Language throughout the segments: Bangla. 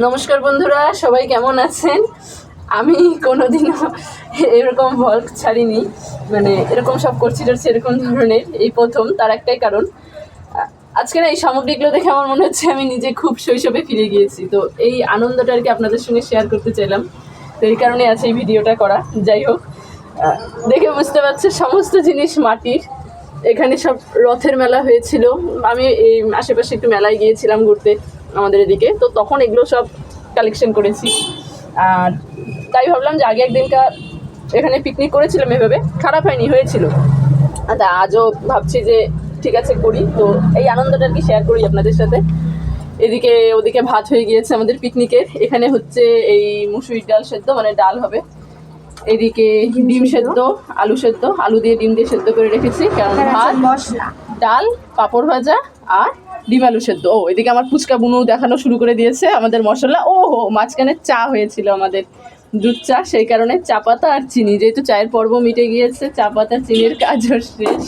নমস্কার বন্ধুরা, সবাই কেমন আছেন? আমি কোনোদিনও এরকম ভ্লগ ছাড়িনি, মানে এরকম সব করছি এরকম ধরনের এই প্রথম। তার একটাই কারণ, আজকে না এই সামগ্রীগুলো দেখে আমার মনে হচ্ছে আমি নিজে খুব শৈশবে ফিরে গিয়েছি। তো এই আনন্দটা আর কি আপনাদের সঙ্গে শেয়ার করতে চাইলাম, তো এই কারণে আছে এই ভিডিওটা করা। যাই হোক, দেখে বুঝতে পারছে সমস্ত জিনিস মাটির। এখানে সব রথের মেলা হয়েছিল, আমি এই আশেপাশে একটু মেলায় গিয়েছিলাম ঘুরতে আমাদের এদিকে, তো তখন এগুলো সব কালেকশন করেছি। আর তাই ভাবলাম যে আগে একদিনকার এখানে পিকনিক করেছিলাম, এভাবে খারাপ হয়নি, হয়েছিল। তা আজও ভাবছি যে ঠিক আছে করি, তো এই আনন্দটা আর কি শেয়ার করি আপনাদের সাথে। এদিকে ওদিকে ভাত হয়ে গিয়েছে আমাদের পিকনিকের। এখানে হচ্ছে এই মুসুরির ডাল সেদ্ধ, মানে ডাল হবে। এদিকে ডিম সেদ্ধ, আলু সেদ্ধ, আলু দিয়ে ডিম দিয়ে সেদ্ধ করে রেখেছি, কারণ ভাত, মশলা, ডাল, পাঁপড় ভাজা আর ডিম আলু সেদ্ধ। ও এদিকে আমার ফুচকা বুনু দেখানো শুরু করে দিয়েছে আমাদের মশলা। ও হো, মাঝখানে চা হয়েছিল আমাদের, দুধ চা, সেই কারণে চা পাতা আর চিনি, যেহেতু চায়ের পর্ব মিটে গিয়েছে, চা পাতা চিনির কাজও শেষ।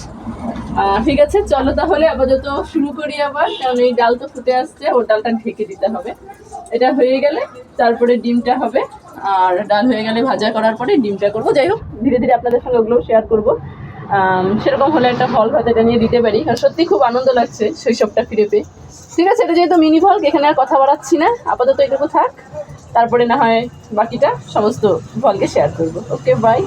ঠিক আছে, চলো তাহলে আপাতত শুরু করি আবার, কারণ এই ডাল তো ফুটে আসছে, ও ডালটা ঢেকে দিতে হবে। এটা হয়ে গেলে তারপরে ডিমটা হবে, আর ডাল হয়ে গেলে ভাজা করার পরে ডিমটা করবো। যাই হোক, ধীরে ধীরে আপনাদের সঙ্গে ওগুলোও শেয়ার করবো। সেরকম হলে একটা ফল হয়তো এটা নিয়ে দিতে পারি, কারণ সত্যি খুব আনন্দ লাগছে শৈশবটা ফিরে পেয়ে। ঠিক আছে, এটা যেহেতু মিনি ভ্লগ, এখানে আর কথা বাড়াচ্ছি না, আপাতত এটুকু থাক, তারপরে না হয় বাকিটা সমস্ত ভ্লগে শেয়ার করবো। ওকে, বাই।